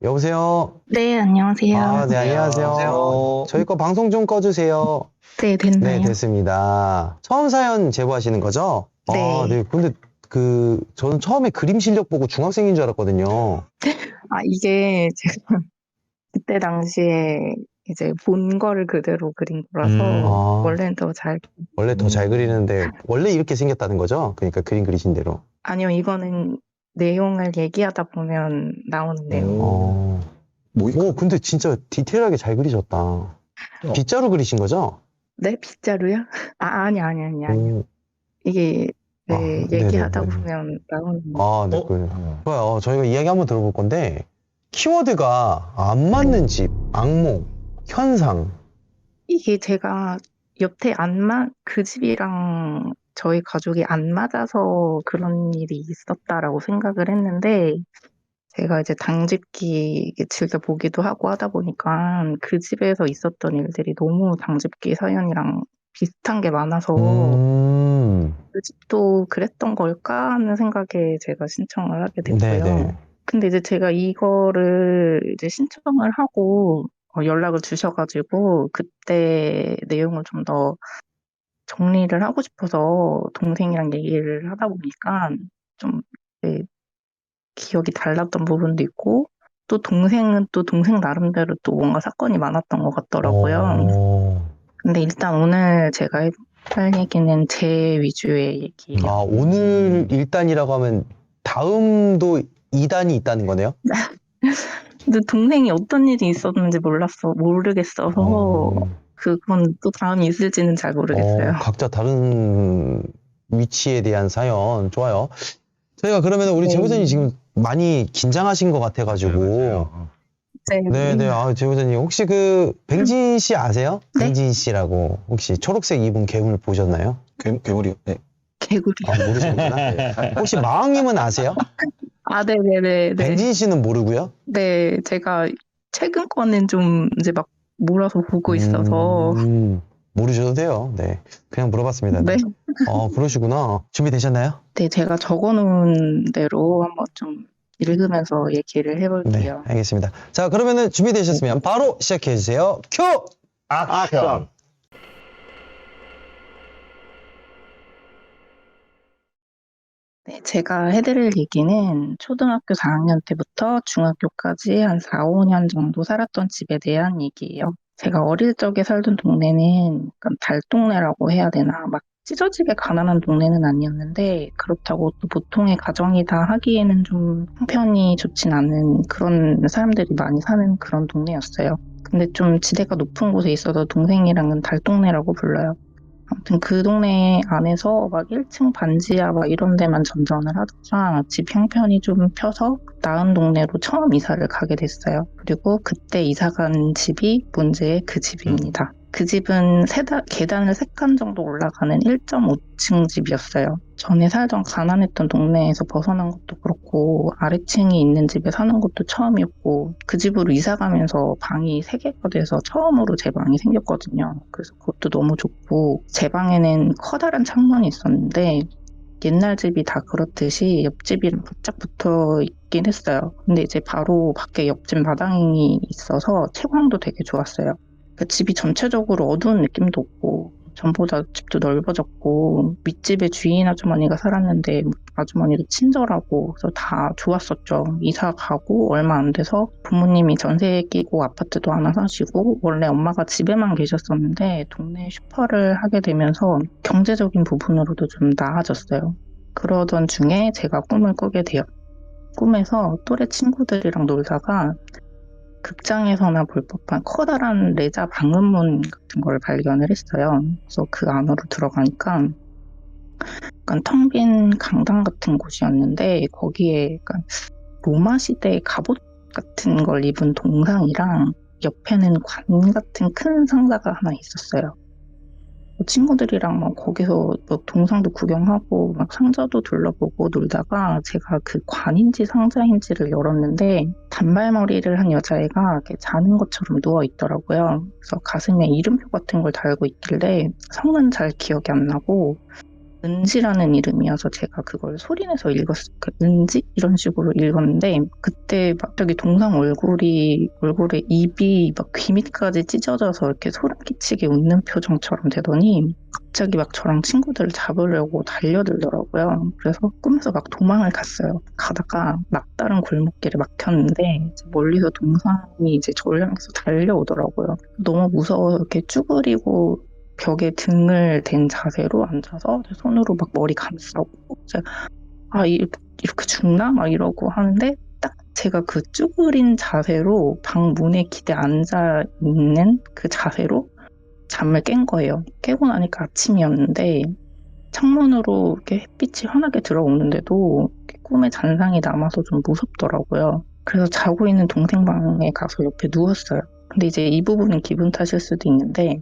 여보세요? 네, 안녕하세요. 네, 네, 안녕하세요. 안녕하세요. 저희 거 방송 좀 꺼주세요. 네, 네, 됐나요? 됐습니다. 처음 사연 제보하시는 거죠? 네. 네. 근데 저는 처음에 그림 실력 보고 중학생인 줄 알았거든요. 이게 제가 그때 당시에 이제 본 거를 그대로 그린 거라서 아, 원래는 더 잘, 원래 더 잘 그리는데, 원래 이렇게 생겼다는 거죠? 그러니까 그림 그리신 대로. 아니요, 이거는 내용을 얘기하다 보면 나오는데요. 어, 근데 진짜 디테일하게 잘 그리셨다. 빗자루 그리신 거죠? 네, 빗자루요? 아니. 오, 이게 네, 얘기하다 네네네. 보면 나오는데 네, 좋아요. 저희가 이야기 한번 들어볼 건데, 키워드가 안 맞는 집, 악몽, 현상. 이게 제가 여태 그 집이랑 저희 가족이 안 맞아서 그런 일이 있었다라고 생각을 했는데 제가 이제 당집기 즐겨 보기도 하고 하다 보니까 그 집에서 있었던 일들이 너무 당집기 사연이랑 비슷한 게 많아서 음, 그 집도 그랬던 걸까 하는 생각에 제가 신청을 하게 됐고요. 네네. 근데 이제 제가 이거를 이제 신청을 하고 연락을 주셔가지고 그때 내용을 좀 더 정리를 하고 싶어서 동생이랑 얘기를 하다 보니까 좀 네, 기억이 달랐던 부분도 있고 또 동생은 또 동생 나름대로 또 뭔가 사건이 많았던 것 같더라고요. 어, 근데 일단 오늘 제가 할 얘기는 제 위주의 얘기예요. 오늘 1단이라고 하면 다음도 2단이 있다는 거네요? 근데 동생이 어떤 일이 있었는지 모르겠어서 어, 그건 또 다음이 있을지는 잘 모르겠어요. 각자 다른 위치에 대한 사연. 좋아요. 저희가 그러면 우리 네. 제보자님 지금 많이 긴장하신 것 같아가지고. 네. 네네. 제보자님. 혹시 뱅진 씨 아세요? 네? 뱅진 씨라고. 혹시 초록색 입은 괴물 보셨나요? 괴물이요? 네. 개구리요. 모르시는구나. 혹시 마왕님은 아세요? 네네네. 뱅진 씨는 모르고요? 네, 제가 최근 거는 좀 이제 막 몰아서 보고 있어서. 모르셔도 돼요. 네. 그냥 물어봤습니다. 네. 그러시구나. 준비되셨나요? 네, 제가 적어놓은 대로 한번 좀 읽으면서 얘기를 네, 해볼게요. 알겠습니다. 자, 그러면은 준비되셨으면 바로 시작해주세요. 큐! 액션! 네, 제가 해드릴 얘기는 초등학교 4학년 때부터 중학교까지 한 4, 5년 정도 살았던 집에 대한 얘기예요. 제가 어릴 적에 살던 동네는 약간 달동네라고 해야 되나, 막 찢어지게 가난한 동네는 아니었는데, 그렇다고 또 보통의 가정이 다 하기에는 좀 형편이 좋진 않은 그런 사람들이 많이 사는 그런 동네였어요. 근데 좀 지대가 높은 곳에 있어서 동생이랑은 달동네라고 불러요. 아무튼 그 동네 안에서 막 1층 반지하 막 이런 데만 전전을 하다가 집 형편이 좀 펴서 나은 동네로 처음 이사를 가게 됐어요. 그리고 그때 이사 간 집이 문제의 그 집입니다. 그 집은 계단을 3칸 정도 올라가는 1.5층 집이었어요. 전에 살던 가난했던 동네에서 벗어난 것도 그렇고 아래층이 있는 집에 사는 것도 처음이었고 그 집으로 이사 가면서 방이 3개가 돼서 처음으로 제 방이 생겼거든요. 그래서 그것도 너무 좋고 제 방에는 커다란 창문이 있었는데 옛날 집이 다 그렇듯이 옆집이랑 바짝 붙어 있긴 했어요. 근데 이제 바로 밖에 옆집 마당이 있어서 채광도 되게 좋았어요. 그 집이 전체적으로 어두운 느낌도 없고 전보다 집도 넓어졌고 윗집에 주인 아주머니가 살았는데 아주머니도 친절하고 그래서 다 좋았었죠. 이사 가고 얼마 안 돼서 부모님이 전세 끼고 아파트도 하나 사시고 원래 엄마가 집에만 계셨었는데 동네 슈퍼를 하게 되면서 경제적인 부분으로도 좀 나아졌어요. 그러던 중에 제가 꿈을 꾸게 돼요. 꿈에서 또래 친구들이랑 놀다가 극장에서나 볼 법한 커다란 레자 방음문 같은 걸 발견을 했어요. 그래서 그 안으로 들어가니까 약간 텅 빈 강당 같은 곳이었는데 거기에 약간 로마 시대 갑옷 같은 걸 입은 동상이랑 옆에는 관 같은 큰 상자가 하나 있었어요. 친구들이랑 막 거기서 뭐 동상도 구경하고 막 상자도 둘러보고 놀다가 제가 그 관인지 상자인지를 열었는데 단발머리를 한 여자애가 이렇게 자는 것처럼 누워 있더라고요. 그래서 가슴에 이름표 같은 걸 달고 있길래 성은 잘 기억이 안 나고 은지라는 이름이어서 제가 그걸 소리내서 읽었어요. 그 은지? 이런 식으로 읽었는데 그때 갑자기 동상 얼굴에 입이 막 귀 밑까지 찢어져서 이렇게 소름 끼치게 웃는 표정처럼 되더니 갑자기 막 저랑 친구들을 잡으려고 달려들더라고요. 그래서 꿈에서 막 도망을 갔어요. 가다가 막다른 골목길에 막혔는데 이제 멀리서 동상이 이제 저를 향해서 달려오더라고요. 너무 무서워서 이렇게 쭈그리고 벽에 등을 댄 자세로 앉아서 손으로 막 머리 감싸고 이제 이렇게 죽나? 막 이러고 하는데 딱 제가 그 쭈그린 자세로 방 문에 기대 앉아 있는 그 자세로 잠을 깬 거예요. 깨고 나니까 아침이었는데 창문으로 이렇게 햇빛이 환하게 들어오는데도 이렇게 꿈에 잔상이 남아서 좀 무섭더라고요. 그래서 자고 있는 동생 방에 가서 옆에 누웠어요. 근데 이제 이 부분은 기분 탓일 수도 있는데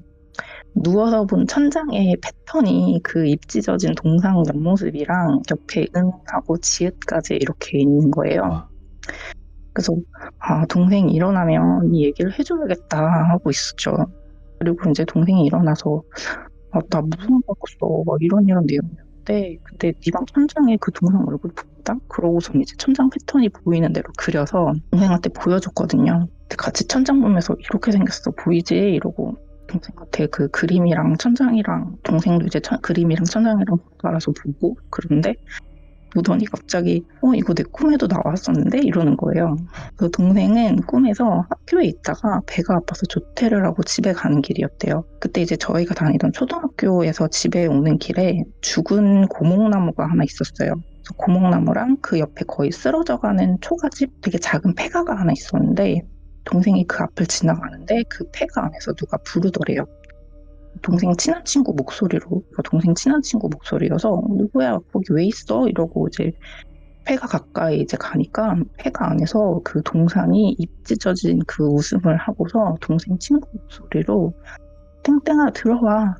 누워서 본 천장의 패턴이 그 입 찢어진 동상 옆모습이랑 옆에 은하고 지읒까지 이렇게 있는 거예요. 그래서 동생이 일어나면 이 얘기를 해줘야겠다 하고 있었죠. 그리고 이제 동생이 일어나서 나 무서운 거 봤어 막 이런 내용이었는데 근데 네 방 천장에 그 동상 얼굴 보인다? 그러고서 이제 천장 패턴이 보이는 대로 그려서 동생한테 보여줬거든요. 근데 같이 천장 보면서 이렇게 생겼어 보이지? 이러고 동생한테 그 그림이랑 천장이랑 동생도 이제 그림이랑 천장이랑 알아서 보고 그런데 보더니 갑자기 이거 내 꿈에도 나왔었는데 이러는 거예요. 그 동생은 꿈에서 학교에 있다가 배가 아파서 조퇴를 하고 집에 가는 길이었대요. 그때 이제 저희가 다니던 초등학교에서 집에 오는 길에 죽은 고목나무가 하나 있었어요. 그래서 고목나무랑 그 옆에 거의 쓰러져가는 초가집 되게 작은 폐가가 하나 있었는데 동생이 그 앞을 지나가는데 그 폐가 안에서 누가 부르더래요. 동생 친한 친구 목소리로, 동생 친한 친구 목소리여서 누구야 거기 왜 있어? 이러고 이제 폐가 가까이 이제 가니까 폐가 안에서 그 동상이 입 찢어진 그 웃음을 하고서 동생 친구 목소리로 땡땡아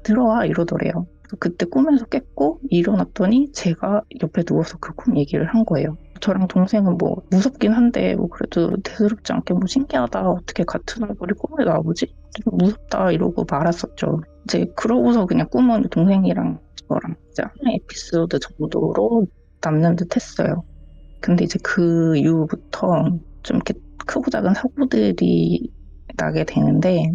들어와 이러더래요. 그때 꿈에서 깼고 일어났더니 제가 옆에 누워서 그 꿈 얘기를 한 거예요. 저랑 동생은 뭐 무섭긴 한데 뭐 그래도 대수롭지 않게 뭐 신기하다 어떻게 같은 얼굴이 꿈에 나오지? 좀 무섭다 이러고 말았었죠. 이제 그러고서 그냥 꿈은 동생이랑 저랑 이제 하나의 에피소드 정도로 남는 듯 했어요. 근데 이제 그 이후부터 좀 이렇게 크고 작은 사고들이 나게 되는데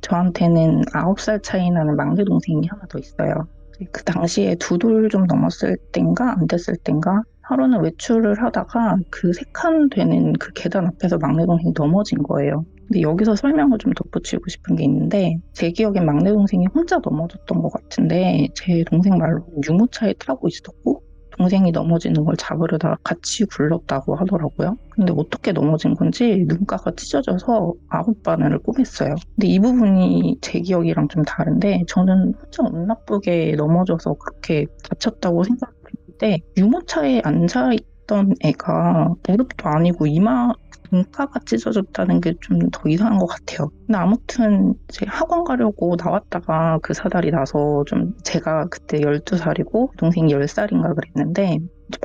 저한테는 9살 차이 나는 막내 동생이 하나 더 있어요. 그 당시에 2돌 좀 넘었을 땐가 안 됐을 땐가 하루는 외출을 하다가 그 3칸 되는 그 계단 앞에서 막내 동생이 넘어진 거예요. 근데 여기서 설명을 좀 덧붙이고 싶은 게 있는데 제 기억엔 막내 동생이 혼자 넘어졌던 것 같은데 제 동생 말로는 유모차에 타고 있었고 동생이 넘어지는 걸 잡으려다가 같이 굴렀다고 하더라고요. 근데 어떻게 넘어진 건지 눈가가 찢어져서 9바늘을 꼬맸어요. 근데 이 부분이 제 기억이랑 좀 다른데 저는 혼자 운 나쁘게 넘어져서 그렇게 다쳤다고 생각을 했는데 유모차에 앉아있던 애가 무릎도 아니고 이마 눈가가 찢어졌다는 게 좀 더 이상한 것 같아요. 근데 아무튼 제 학원 가려고 나왔다가 그 사달이 나서 좀 제가 그때 12살이고 동생이 10살인가 그랬는데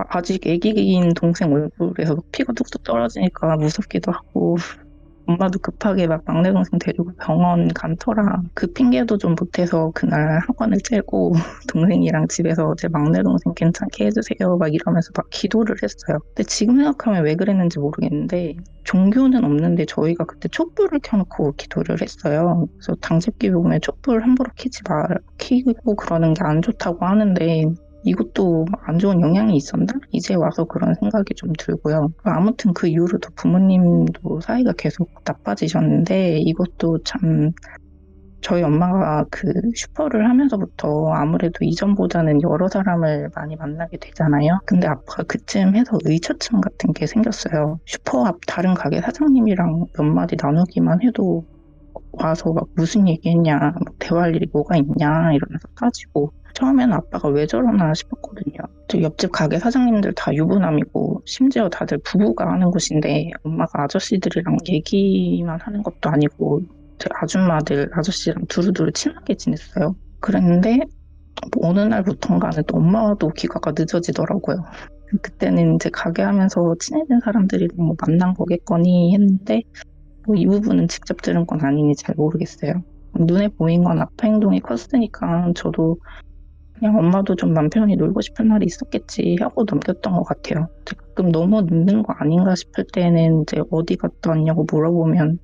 아직 애기인 동생 얼굴에서 피가 뚝뚝 떨어지니까 무섭기도 하고 엄마도 급하게 막 막내 동생 데리고 병원 간터라 그 핑계도 좀 못해서 그날 학원을 째고 동생이랑 집에서 제 막내 동생 괜찮게 해주세요 막 이러면서 막 기도를 했어요. 근데 지금 생각하면 왜 그랬는지 모르겠는데 종교는 없는데 저희가 그때 촛불을 켜놓고 기도를 했어요. 그래서 당직기 보면 촛불 함부로 켜고 그러는 게 안 좋다고 하는데 이것도 안 좋은 영향이 있었나? 이제 와서 그런 생각이 좀 들고요. 아무튼 그 이후로도 부모님도 사이가 계속 나빠지셨는데 이것도 참 저희 엄마가 그 슈퍼를 하면서부터 아무래도 이전보다는 여러 사람을 많이 만나게 되잖아요. 근데 아빠가 그쯤 해서 의처증 같은 게 생겼어요. 슈퍼 앞 다른 가게 사장님이랑 몇 마디 나누기만 해도 와서 막 무슨 얘기했냐, 뭐 대화할 일이 뭐가 있냐 이러면서 따지고 처음에는 아빠가 왜 저러나 싶었거든요. 저 옆집 가게 사장님들 다 유부남이고 심지어 다들 부부가 하는 곳인데 엄마가 아저씨들이랑 얘기만 하는 것도 아니고 제 아줌마들 아저씨랑 두루두루 친하게 지냈어요. 그랬는데 뭐 어느 날부턴가는 또 엄마와도 귀가가 늦어지더라고요. 그때는 이제 가게 하면서 친해진 사람들이랑 뭐 만난 거겠거니 했는데 뭐 이 부분은 직접 들은 건 아니니 잘 모르겠어요. 눈에 보인 건 아빠 행동이 컸으니까 저도 그냥 엄마도 좀 맘 편히 놀고 싶은 날이 있었겠지 하고 넘겼던 것 같아요. 가끔 너무 늦는 거 아닌가 싶을 때는 이제 어디 갔다 왔냐고 물어보면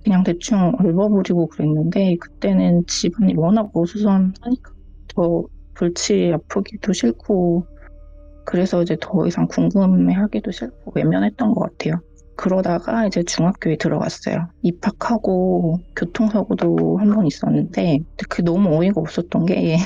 그냥 대충 얼버무리고 그랬는데 그때는 집안이 워낙 어수선하니까 더 골치 아프기도 싫고 그래서 이제 더 이상 궁금해하기도 싫고 외면했던 것 같아요. 그러다가 이제 중학교에 들어갔어요. 입학하고 교통사고도 한 번 있었는데 그게 너무 어이가 없었던 게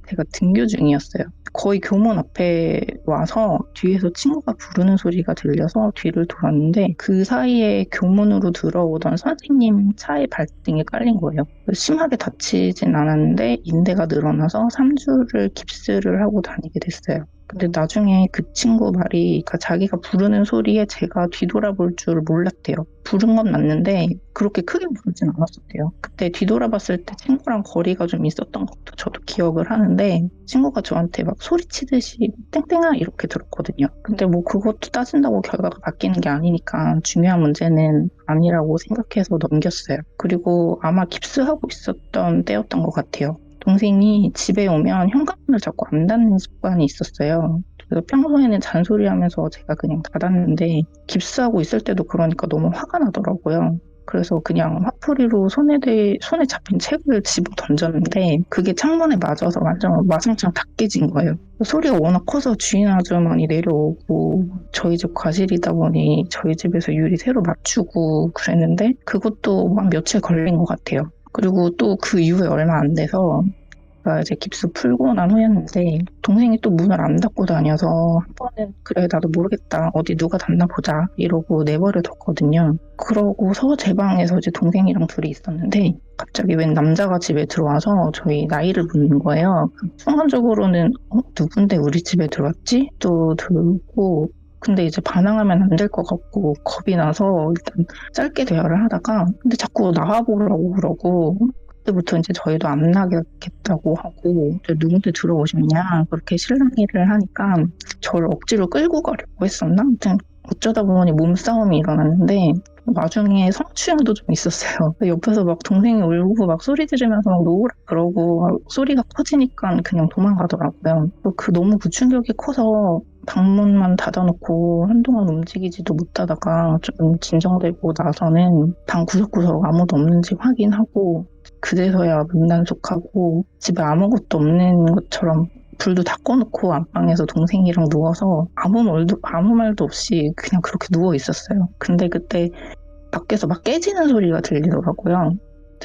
제가 등교 중이었어요. 거의 교문 앞에 와서 뒤에서 친구가 부르는 소리가 들려서 뒤를 돌았는데 그 사이에 교문으로 들어오던 선생님 차에 발등에 깔린 거예요. 심하게 다치진 않았는데 인대가 늘어나서 3주를 깁스를 하고 다니게 됐어요. 근데 나중에 그 친구 말이 그러니까 자기가 부르는 소리에 제가 뒤돌아볼 줄 몰랐대요. 부른 건 맞는데 그렇게 크게 부르진 않았었대요. 그때 뒤돌아봤을 때 친구랑 거리가 좀 있었던 것도 저도 기억을 하는데 친구가 저한테 막 소리치듯이 땡땡아 이렇게 들었거든요. 근데 뭐 그것도 따진다고 결과가 바뀌는 게 아니니까 중요한 문제는 아니라고 생각해서 넘겼어요. 그리고 아마 깁스하고 있었던 때였던 것 같아요. 동생이 집에 오면 현관문을 자꾸 안 닫는 습관이 있었어요. 그래서 평소에는 잔소리하면서 제가 그냥 닫았는데 깁스하고 있을 때도 그러니까 너무 화가 나더라고요. 그래서 그냥 화풀이로 손에 잡힌 책을 집어 던졌는데 그게 창문에 맞아서 완전 와장창 다 깨진 거예요. 소리가 워낙 커서 주인 아주머니 내려오고 저희 집 과실이다 보니 저희 집에서 유리 새로 맞추고 그랬는데 그것도 한 며칠 걸린 것 같아요. 그리고 또 그 이후에 얼마 안 돼서 제가 이제 깁스 풀고 난 후였는데 동생이 또 문을 안 닫고 다녀서 한 번은 그래 나도 모르겠다 어디 누가 닫나 보자 이러고 내버려 뒀거든요. 그러고서 제 방에서 이제 동생이랑 둘이 있었는데 갑자기 웬 남자가 집에 들어와서 저희 나이를 묻는 거예요. 순간적으로는 누군데 우리 집에 들어왔지? 또 들고 근데 이제 반항하면 안 될 것 같고 겁이 나서 일단 짧게 대화를 하다가 근데 자꾸 나와보라고 그러고 그때부터 이제 저희도 안 나겠다고 하고 이제 누군데 들어오셨냐 그렇게 실랑이를 하니까 저를 억지로 끌고 가려고 했었나? 아무튼 어쩌다 보니 몸싸움이 일어났는데 나중에 성추행도 좀 있었어요. 옆에서 막 동생이 울고 막 소리 지르면서 막 놓으라 그러고 소리가 커지니까 그냥 도망가더라고요. 그 너무 그 충격이 커서 방문만 닫아놓고 한동안 움직이지도 못하다가 좀 진정되고 나서는 방 구석구석 아무도 없는지 확인하고 그제서야 문단속하고 집에 아무것도 없는 것처럼 불도 다 꺼놓고 안방에서 동생이랑 누워서 아무 말도 없이 그냥 그렇게 누워 있었어요. 근데 그때 밖에서 막 깨지는 소리가 들리더라고요.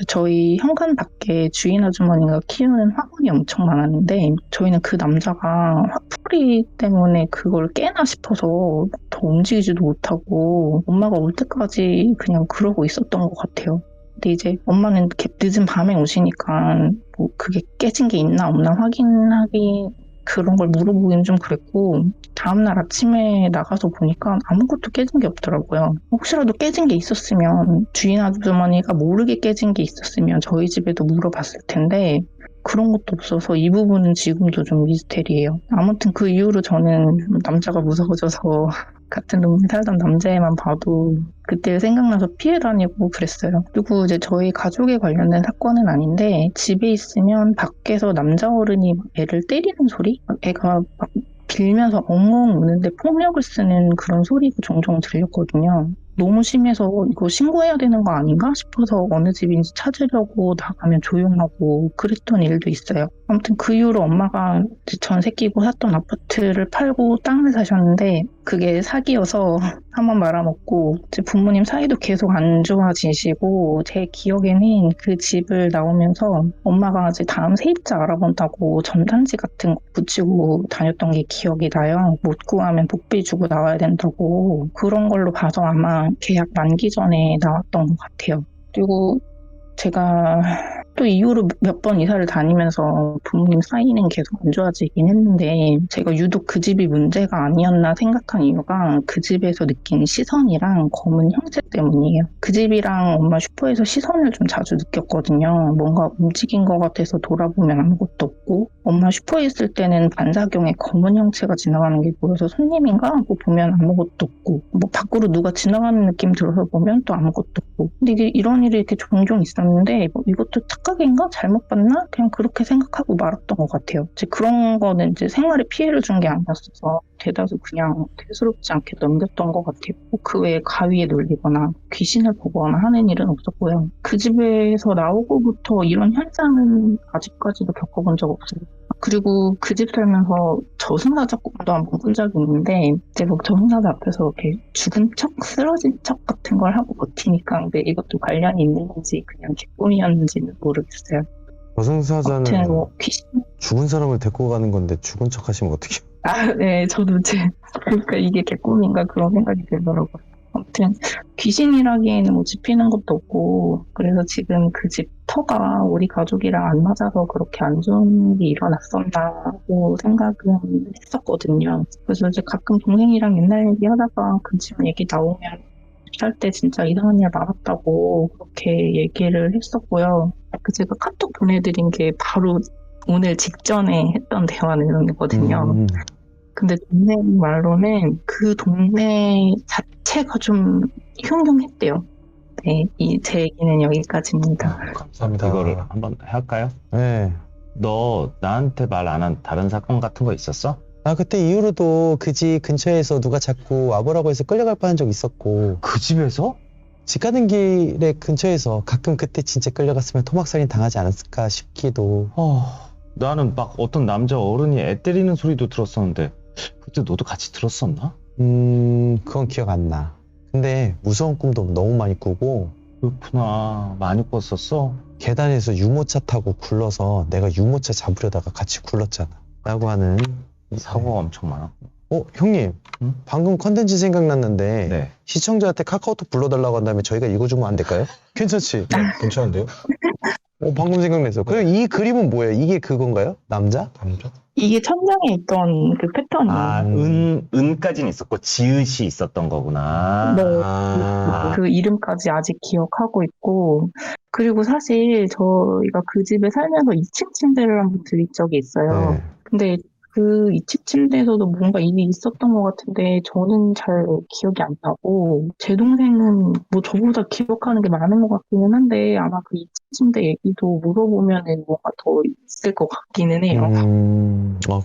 저희 현관 밖에 주인 아주머니가 키우는 화분이 엄청 많았는데 저희는 그 남자가 화풀이 때문에 그걸 깨나 싶어서 더 움직이지도 못하고 엄마가 올 때까지 그냥 그러고 있었던 것 같아요. 근데 이제 엄마는 이렇게 늦은 밤에 오시니까 뭐 그게 깨진 게 있나 없나 확인하기 그런 걸 물어보기는 좀 그랬고 다음날 아침에 나가서 보니까 아무것도 깨진 게 없더라고요. 혹시라도 깨진 게 있었으면 주인 아주머니가 모르게 깨진 게 있었으면 저희 집에도 물어봤을 텐데 그런 것도 없어서 이 부분은 지금도 좀 미스테리예요. 아무튼 그 이후로 저는 남자가 무서워져서 같은 동네 살던 남자애만 봐도 그때 생각나서 피해 다니고 그랬어요. 그리고 이제 저희 가족에 관련된 사건은 아닌데 집에 있으면 밖에서 남자 어른이 애를 때리는 소리? 애가 막 빌면서 엉엉 우는데 폭력을 쓰는 그런 소리가 종종 들렸거든요. 너무 심해서 이거 신고해야 되는 거 아닌가 싶어서 어느 집인지 찾으려고 나가면 조용하고 그랬던 일도 있어요. 아무튼 그 이후로 엄마가 전세 끼고 샀던 아파트를 팔고 땅을 사셨는데 그게 사기여서 한번 말아먹고 제 부모님 사이도 계속 안 좋아지시고 제 기억에는 그 집을 나오면서 엄마가 이제 다음 세입자 알아본다고 전단지 같은 거 붙이고 다녔던 게 기억이 나요. 못 구하면 복비 주고 나와야 된다고 그런 걸로 봐서 아마 계약 만기 전에 나왔던 것 같아요. 그리고 제가 또 이후로 몇 번 이사를 다니면서 부모님 사이는 계속 안 좋아지긴 했는데 제가 유독 그 집이 문제가 아니었나 생각한 이유가 그 집에서 느낀 시선이랑 검은 형체 때문이에요. 그 집이랑 엄마 슈퍼에서 시선을 좀 자주 느꼈거든요. 뭔가 움직인 것 같아서 돌아보면 아무것도 없고 엄마 슈퍼에 있을 때는 반사경에 검은 형체가 지나가는 게 보여서 손님인가 하고 보면 아무것도 없고, 뭐 밖으로 누가 지나가는 느낌 들어서 보면 또 아무것도 없고. 근데 이게 이런 일이 이렇게 종종 있었는데 뭐 이것도 착각인가 잘못 봤나 그냥 그렇게 생각하고 말았던 것 같아요. 이제 그런 거는 이제 생활에 피해를 준 게 아니었어서 대다수 그냥 대수롭지 않게 넘겼던 것 같아요. 그 외에 가위에 놀리거나 귀신을 보거나 하는 일은 없었고요. 그 집에서 나오고부터 이런 현상은 아직까지도 겪어본 적 없어요. 그리고 그 집 살면서 저승사자 꿈도 한번 꾼 적이 있는데 이제 뭐 저승사자 앞에서 이렇게 죽은 척, 쓰러진 척 같은 걸 하고 버티니까 근데 이것도 관련이 있는 건지 그냥 개꿈이었는지는 모르겠어요. 저승사자는 아무튼 뭐 귀신 죽은 사람을 데리고 가는 건데 죽은 척 하시면 어떡해요? 네, 저도 그러니까 이게 개꿈인가 그런 생각이 들더라고요. 아무튼 귀신이라기에는 뭐 집히는 것도 없고 그래서 지금 그 집 터가 우리 가족이랑 안 맞아서 그렇게 안 좋은 일이 일어났었나고 생각은 했었거든요. 그래서 이제 가끔 동생이랑 옛날 얘기하다가 그 집 얘기 나오면 살 때 진짜 이상한 일 많았다고 그렇게 얘기를 했었고요. 그 제가 카톡 보내드린 게 바로 오늘 직전에 했던 대화 내용이거든요. 근데 동네 말로는 그 동네 자체가 좀 흉흉했대요. 네, 제 얘기는 여기까지입니다. 감사합니다. 이거를 한번 할까요? 네. 너 나한테 말 안 한 다른 사건 같은 거 있었어? 아, 그때 이후로도 그 집 근처에서 누가 자꾸 와보라고 해서 끌려갈 뻔한 적 있었고, 그 집에서? 집 가는 길에 근처에서 가끔 그때 진짜 끌려갔으면 토막살인 당하지 않았을까 싶기도. 나는 막 어떤 남자 어른이 애 때리는 소리도 들었었는데 그때 너도 같이 들었었나? 그건 기억 안 나. 근데 무서운 꿈도 너무 많이 꾸고, 그렇구나. 많이 꿨었어? 계단에서 유모차 타고 굴러서 내가 유모차 잡으려다가 같이 굴렀잖아. 라고 하는. 사고가 엄청 많아. 형님. 응? 방금 컨텐츠 생각났는데 네. 시청자한테 카카오톡 불러달라고 한 다음에 저희가 읽어주면 안 될까요? 괜찮지? 괜찮은데요? 방금 생각났어. 그럼 이 그림은 뭐예요? 이게 그건가요? 남자? 남자? 이게 천장에 있던 그 패턴이에요. 아, 은까지는 있었고 지읒이 있었던 거구나. 네. 아, 그 이름까지 아직 기억하고 있고 그리고 사실 저희가 그 집에 살면서 2층 침대를 한번 들린 적이 있어요. 네. 근데 그 2층 침대에서도 뭔가 일이 있었던 것 같은데 저는 잘 기억이 안 나고 제 동생은 뭐 저보다 기억하는 게 많은 것 같기는 한데 아마 그 2층 침대 얘기도 물어보면은 뭔가 더 있을 것 같기는 해요.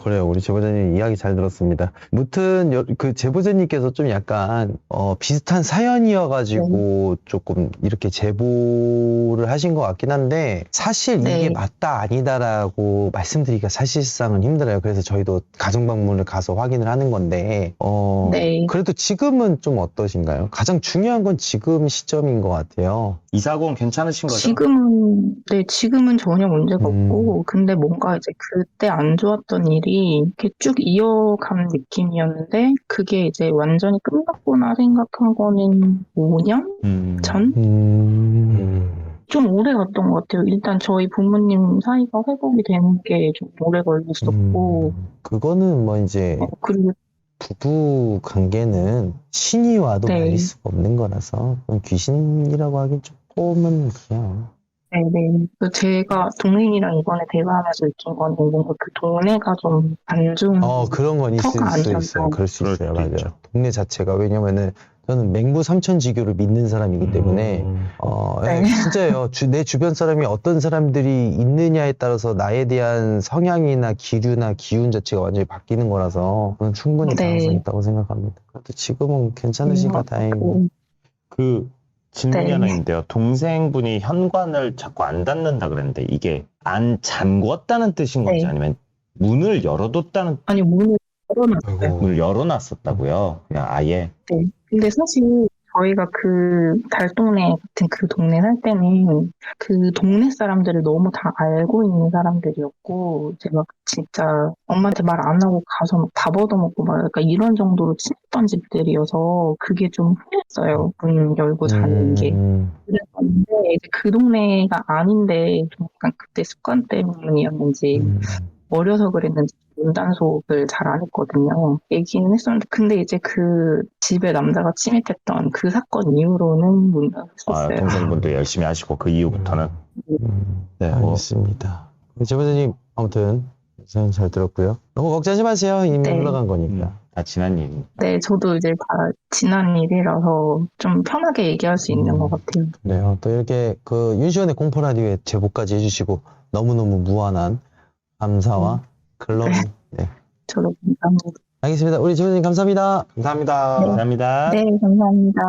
그래요. 우리 제보자님 이야기 잘 들었습니다. 무튼, 그 제보자님께서 좀 약간, 비슷한 사연이어가지고 조금 이렇게 제보를 하신 것 같긴 한데, 사실 이게 네. 맞다, 아니다라고 말씀드리기가 사실상은 힘들어요. 그래서 저희도 가정방문을 가서 확인을 하는 건데, 네. 그래도 지금은 좀 어떠신가요? 가장 중요한 건 지금 시점인 것 같아요. 이 사고는 괜찮으신 거죠? 지금은 전혀 문제가 없고, 근데 뭔가 이제 그때 안 좋았던 일이 이렇게 쭉 이어간 느낌이었는데, 그게 이제 완전히 끝났구나 생각한 거는 5년 전? 좀 오래 갔던 것 같아요. 일단 저희 부모님 사이가 회복이 되는 게 좀 오래 걸렸었고, 그거는 뭐 이제, 그리고 부부 관계는 신이 와도 네. 말릴 수가 없는 거라서 그건 귀신이라고 하긴 조금은 그냥 네네. 제가 동생이랑 이번에 대화하면서 느낀 거는 뭔가 그 동네가 좀 안 좋은 그런 건 있을 터가 수 아니라서. 있어요. 그럴 수 그럴 있어요. 수도 맞아요. 있죠. 동네 자체가 왜냐면은 저는 맹구 삼천지교를 믿는 사람이기 때문에 네. 진짜예요. 내 주변 사람이 어떤 사람들이 있느냐에 따라서 나에 대한 성향이나 기류나 기운 자체가 완전히 바뀌는 거라서 저는 충분히 네. 가능성이 있다고 생각합니다. 그래도 지금은 괜찮으시니까 다행이고. 그 질문이 네. 하나 있는데요. 동생분이 현관을 자꾸 안 닫는다 그랬는데 이게 안 잠궜다는 뜻인 건지 네. 아니면 문을 열어뒀다는 아니, 문을 열어놨어요. 아이고. 문을 열어놨었다고요. 그냥 아예. 네. 근데 사실 저희가 그 달동네 같은 그 동네 살 때는 그 동네 사람들을 너무 다 알고 있는 사람들이었고 제가 진짜 엄마한테 말 안 하고 가서 막 밥 얻어먹고 막 약간 이런 정도로 친했던 집들이어서 그게 좀 흔했어요. 문 열고 자는 게. 그랬었는데 이제 그 동네가 아닌데 좀 약간 그때 습관 때문이었는지 어려서 그랬는지 문단속을 잘 안 했거든요. 얘기는 했었는데 근데 이제 그 집에 남자가 침입했던 그 사건 이후로는 문단속했어요. 동생분도 열심히 하시고 그 이후부터는. 네, 알겠습니다. 제보자님 아무튼 사연 잘 들었고요. 너무 걱정하지 마세요. 이미 네. 흘러간 거니까. 다 지난 일. 네, 저도 이제 다 지난 일이라서 좀 편하게 얘기할 수 있는 것 같아요. 그래요. 또 이렇게 그 윤시원의 공포라디오에 제보까지 해주시고 너무너무 무한한 감사와 글러브. 네. 저도 감사합니다. 알겠습니다. 우리 제보자님 감사합니다. 감사합니다. 네. 감사합니다. 네, 감사합니다.